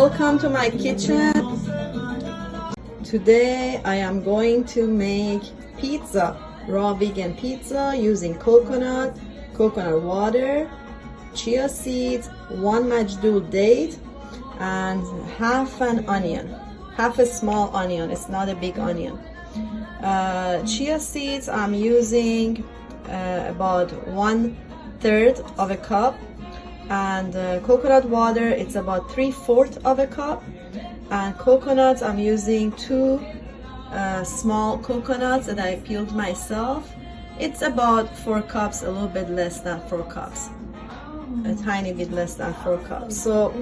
welcome to my kitchen. Today I am going to make pizza, raw vegan pizza using coconut water, chia seeds, 1 majdoul date, and half an onion, half a small onion. It's not a big onion. Chia seeds I'm using about 1/3 of a cup, and coconut water it's about 3/4 of a cup, and coconuts I'm using 2 small coconuts that I peeled myself. It's about 4 cups, a little bit less than 4 cups, a tiny bit less than 4 cups. So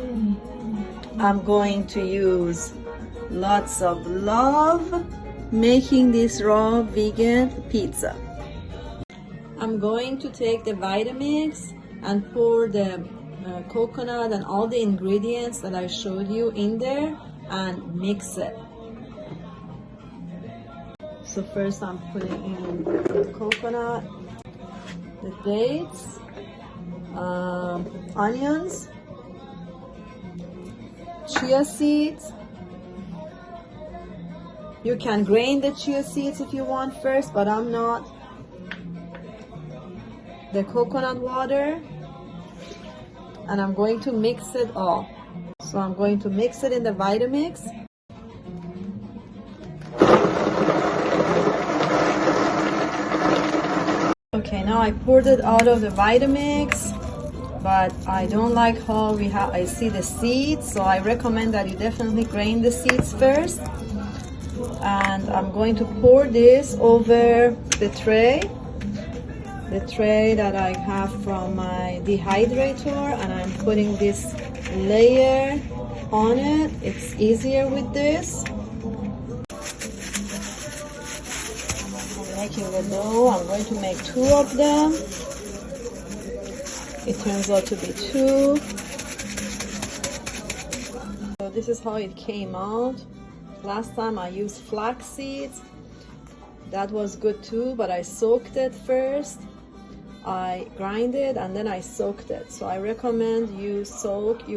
I'm going to use lots of love making this raw vegan pizza. I'm going to take the Vitamix and pour the coconut and all the ingredients that I showed you in there and mix it. So first I'm putting in the coconut, the dates, onions, chia seeds. You can grain the chia seeds if you want first, but I'm not. The coconut water, and I'm going to mix it all. So I'm going to mix it in the Vitamix. Okay, now I poured it out of the Vitamix, but I don't like how I see the seeds, so I recommend that you definitely grain the seeds first. And I'm going to pour this over the tray that I have from my dehydrator, and I'm putting this layer on it. It's easier with this. I'm making the dough. I'm going to make 2 of them. It turns out to be 2. So this is how it came out. Last time I used flax seeds. That was good too, but I soaked it first. I grind it and then I soaked it. So I recommend you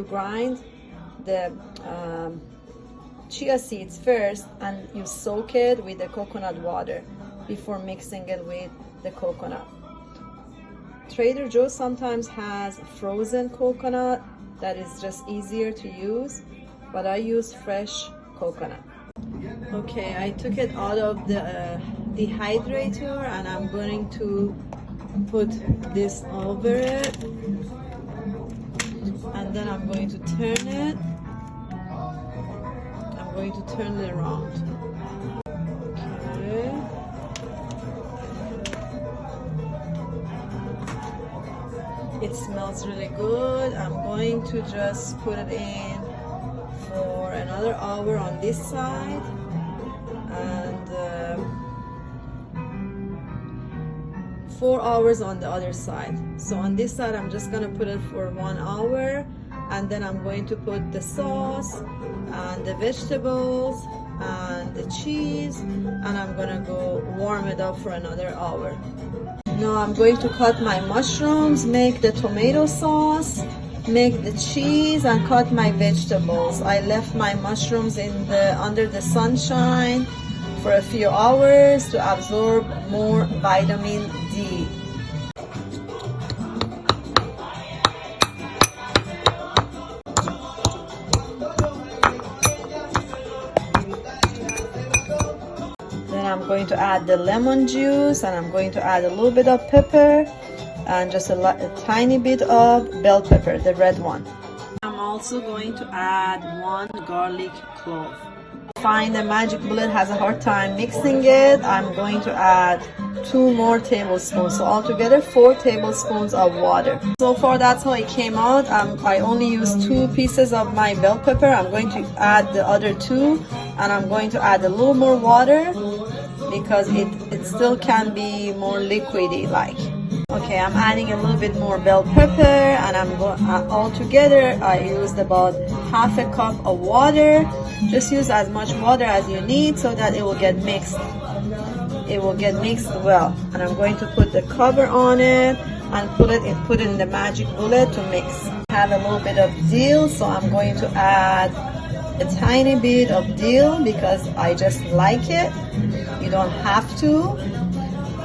grind the chia seeds first and you soak it with the coconut water before mixing it with the coconut. Trader Joe's sometimes has frozen coconut that is just easier to use, but I use fresh coconut. Okay, I took it out of the dehydrator and I'm going to put this over it, and then I'm going to turn it. I'm going to turn it around. Okay. It smells really good. I'm going to just put it in for another hour on this side, and 4 hours on the other side. So on this side I'm just gonna put it for 1 hour, and then I'm going to put the sauce and the vegetables and the cheese, and I'm gonna go warm it up for another hour. Now I'm going to cut my mushrooms, make the tomato sauce, make the cheese, and cut my vegetables. I left my mushrooms under the sunshine for a few hours to absorb more vitamin D. Then I'm going to add the lemon juice, and I'm going to add a little bit of pepper and just a tiny bit of bell pepper, the red one. I'm also going to add 1 garlic clove. Find the magic bullet has a hard time mixing it. I'm going to add 2 more tablespoons, so altogether 4 tablespoons of water. So far that's how it came out. I only used 2 pieces of my bell pepper. I'm going to add the other 2, and I'm going to add a little more water because it still can be more liquidy like. Okay, I'm adding a little bit more bell pepper, and all together I used about half a cup of water. Just use as much water as you need so that it will get mixed. It will get mixed well. And I'm going to put the cover on it and put it in the magic bullet to mix. I have a little bit of dill, so I'm going to add a tiny bit of dill because I just like it. You don't have to.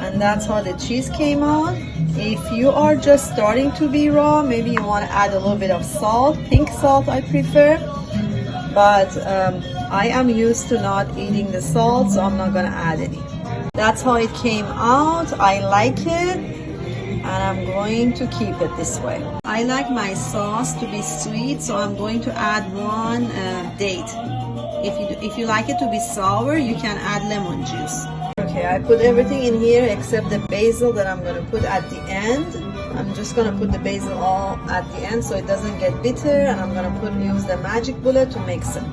And that's how the cheese came out. If you are just starting to be raw, maybe you want to add a little bit of salt. Pink salt I prefer, but I am used to not eating the salt, so I'm not gonna add any. That's how it came out. I like it, and I'm going to keep it this way. I like my sauce to be sweet, so I'm going to add one date. If you like it to be sour, you can add lemon juice. Okay, I put everything in here except the basil that I'm gonna put at the end. I'm just gonna put the basil all at the end so it doesn't get bitter, and I'm gonna use the magic bullet to mix it.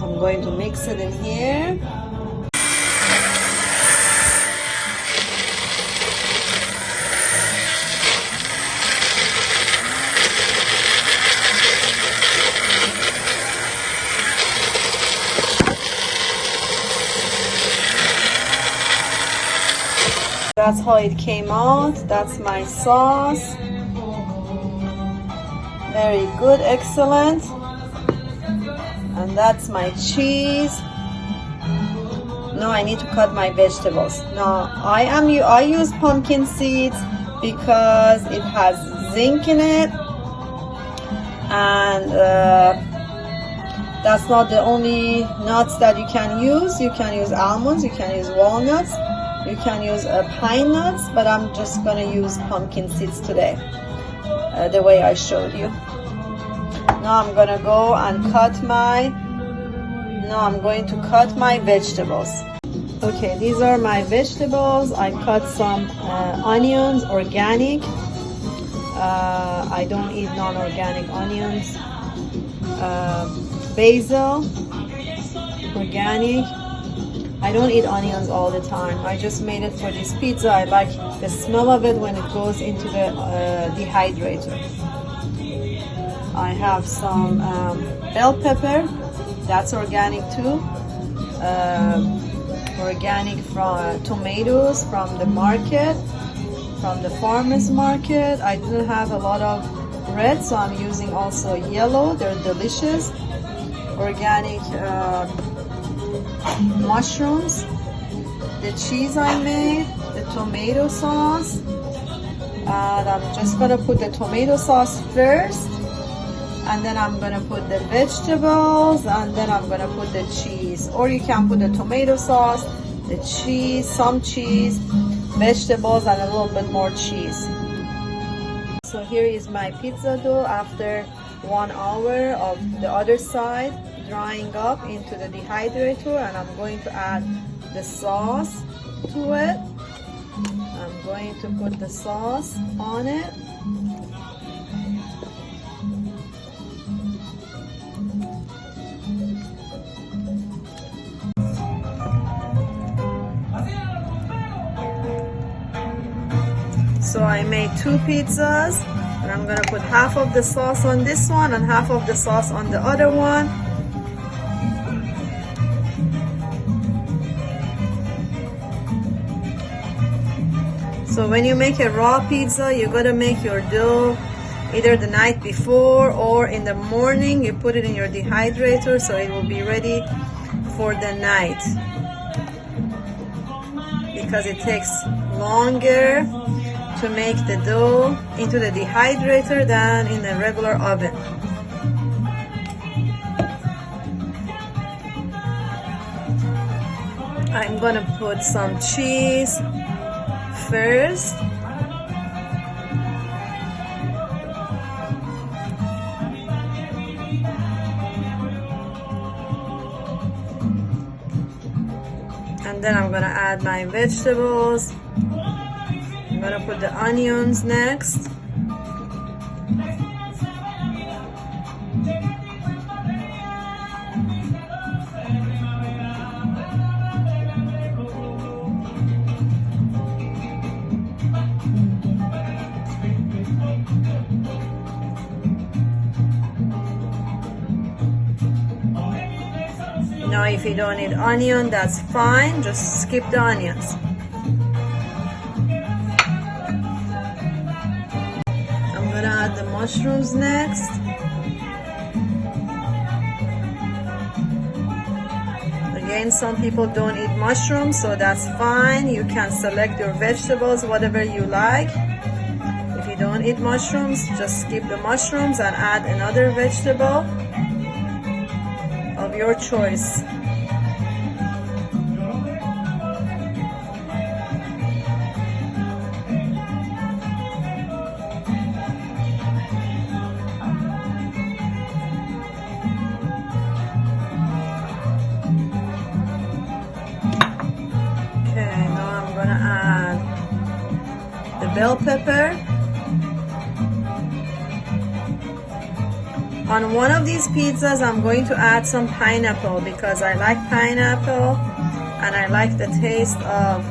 I'm going to mix it in here. That's how it came out. That's my sauce. Very good, excellent. And that's my cheese. Now I need to cut my vegetables. Now I use pumpkin seeds because it has zinc in it, and that's not the only nuts that you can use. You can use almonds, you can use walnuts, you can use pine nuts, but I'm just gonna use pumpkin seeds today, the way I showed you. Now I'm gonna go and I'm going to cut my vegetables. Okay, these are my vegetables. I cut some onions, organic. I don't eat non-organic onions. Basil, organic. I don't eat onions all the time. I just made it for this pizza. I like the smell of it when it goes into the dehydrator. I have some bell pepper. That's organic too. Organic from tomatoes from the market, from the farmer's market. I didn't have a lot of red, so I'm using also yellow. They're delicious. Organic mushrooms, the cheese I made, the tomato sauce, and I'm just gonna put the tomato sauce first, and then I'm gonna put the vegetables, and then I'm gonna put the cheese. Or you can put the tomato sauce, the cheese, some cheese, vegetables, and a little bit more cheese. So here is my pizza dough after 1 hour of the other side drying up into the dehydrator, and I'm going to add the sauce to it. I'm going to put the sauce on it. So I made 2 pizzas, and I'm gonna put half of the sauce on this one and half of the sauce on the other one. So when you make a raw pizza, you gotta make your dough either the night before or in the morning. You put it in your dehydrator so it will be ready for the night, because it takes longer to make the dough into the dehydrator than in a regular oven. I'm gonna put some cheese first. And then I'm gonna add my vegetables. I'm gonna put the onions next. Now if you don't need onion, that's fine, just skip the onions. I'm gonna add the mushrooms next. Again, some people don't eat mushrooms, so that's fine. You can select your vegetables, whatever you like. If you don't eat mushrooms, just skip the mushrooms and add another vegetable of your choice. Okay, now I'm gonna add the bell pepper. On one of these pizzas, I'm going to add some pineapple because I like pineapple and I like the taste of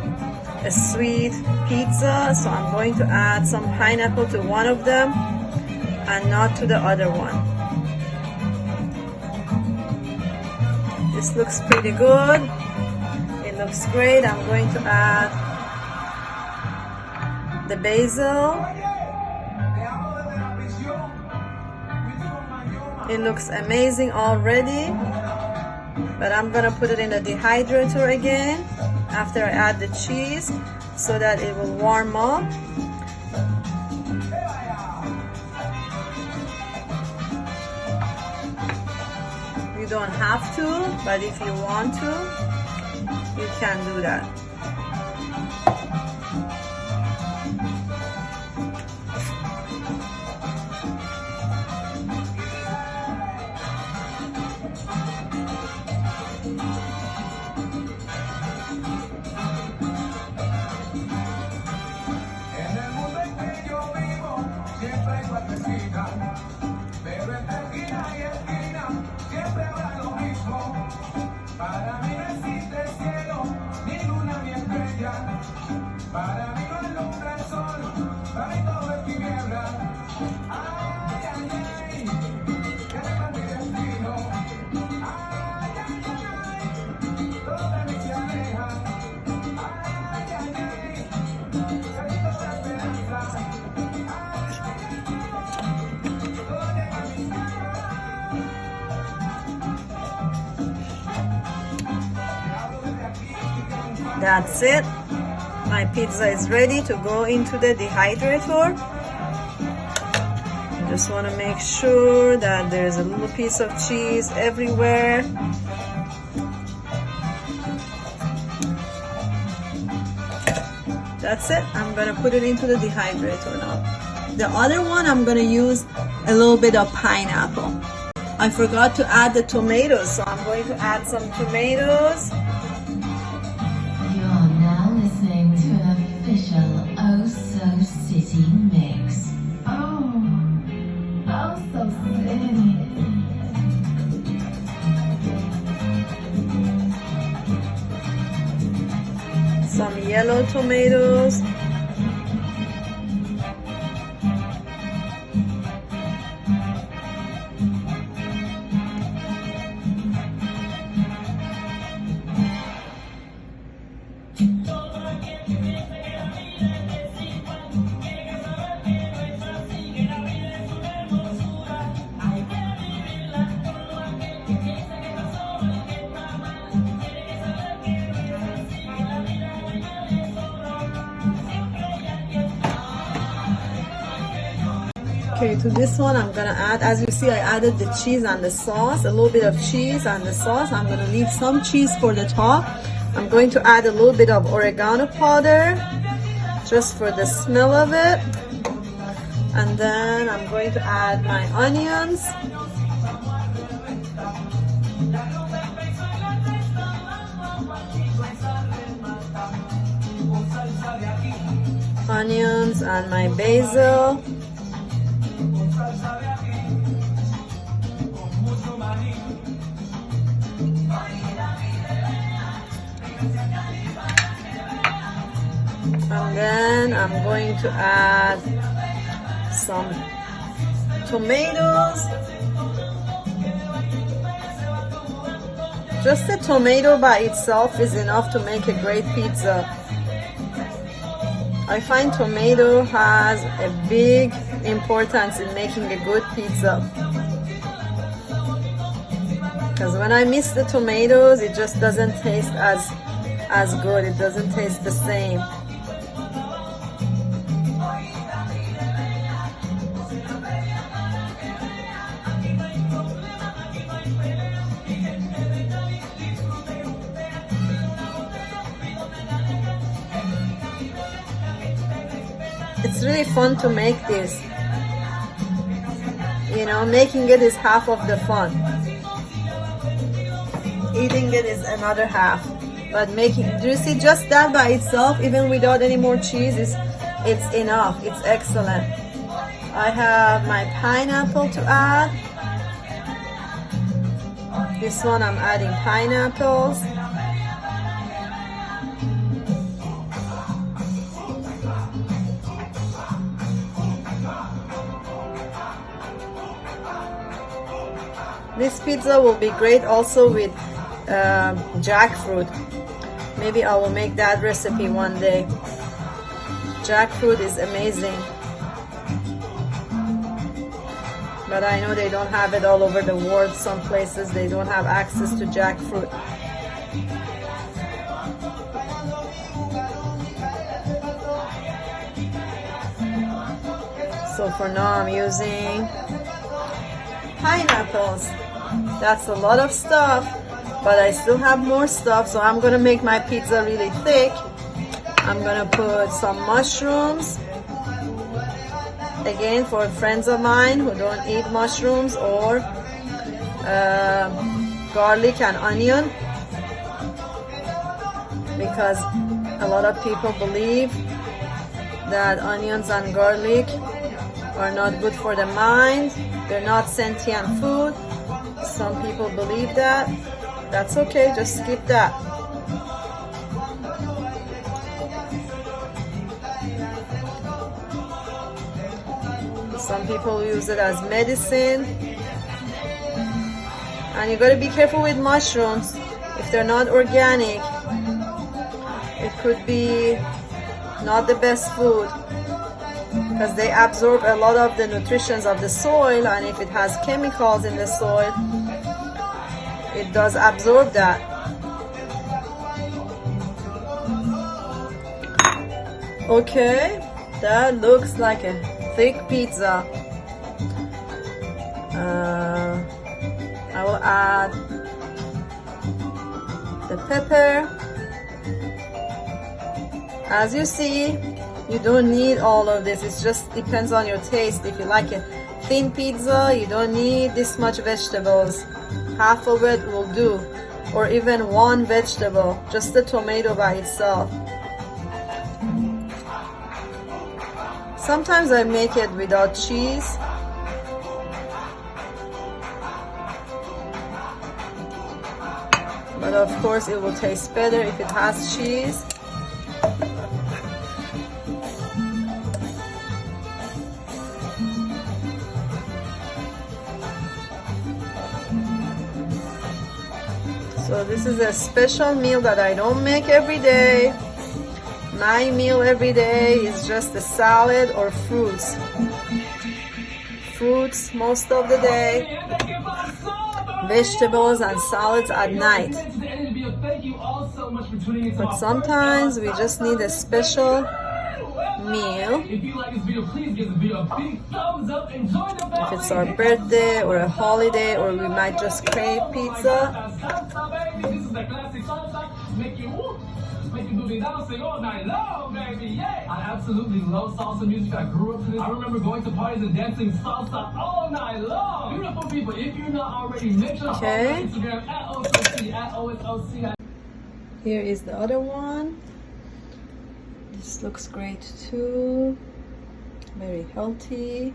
a sweet pizza. So I'm going to add some pineapple to one of them and not to the other one. This looks pretty good. It looks great. I'm going to add the basil. It looks amazing already, but I'm gonna put it in the dehydrator again after I add the cheese so that it will warm up. You don't have to, but if you want to, you can do that. That's it. My pizza is ready to go into the dehydrator. Just want to make sure that there's a little piece of cheese everywhere. That's it. I'm gonna put it into the dehydrator now. The other one, I'm gonna use a little bit of pineapple. I forgot to add the tomatoes, so I'm going to add some tomatoes. You're now listening to an official Oh So City mix. Oh So City. Some yellow tomatoes. Okay, to this one I'm gonna add, as you see, I added the cheese and the sauce, a little bit of cheese and the sauce. I'm gonna leave some cheese for the top. I'm going to add a little bit of oregano powder just for the smell of it. And then I'm going to add my onions. Onions and my basil. And then I'm going to add some tomatoes. Just the tomato by itself is enough to make a great pizza. I find tomato has a big importance in making a good pizza. Because when I miss the tomatoes, it just doesn't taste as good. It doesn't taste the same. It's really fun to make this. You know, making it is half of the fun. Eating it is another half. But do you see, just that by itself, even without any more cheese, it's enough. It's excellent. I have my pineapple to add. This one I'm adding pineapples. This pizza will be great also with jackfruit. Maybe I will make that recipe one day. Jackfruit is amazing. But I know they don't have it all over the world. Some places they don't have access to jackfruit. So for now I'm using pineapples. That's a lot of stuff, but I still have more stuff, so I'm gonna make my pizza really thick. I'm gonna put some mushrooms, again for friends of mine who don't eat mushrooms, or garlic and onion, because a lot of people believe that onions and garlic are not good for the mind. They're not sentient food. Some people believe that. That's okay, just skip that. Some people use it as medicine. And you gotta be careful with mushrooms. If they're not organic, it could be not the best food, because they absorb a lot of the nutrients of the soil, and if it has chemicals in the soil, it does absorb that. Okay, that looks like a thick pizza. I will add the pepper. As you see, you don't need all of this. It just depends on your taste. If you like a thin pizza, you don't need this much vegetables. Half of it will do, or even one vegetable, just the tomato by itself. Sometimes I make it without cheese. But of course it will taste better if it has cheese. So this is a special meal that I don't make every day. My meal every day is just a salad or fruits. Fruits most of the day. Vegetables and salads at night. But sometimes we just need a special meal. If it's our birthday or a holiday, or we might just crave pizza. I absolutely love salsa music. I grew up to this. I remember going to parties and dancing salsa all night long. Beautiful people, if you're not already, make sure to follow on Instagram at OSOC, at OSOC. Here is the other one. This looks great too. Very healthy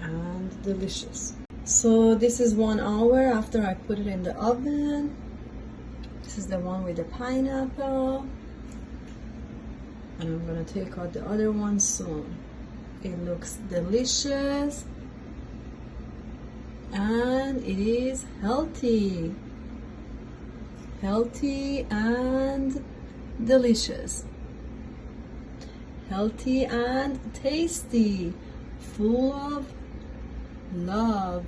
and delicious. So this is 1 hour after I put it in the oven. This is the one with the pineapple. And I'm gonna take out the other one soon. It looks delicious. and it is healthy. Healthy and delicious. Healthy and tasty. Full of love.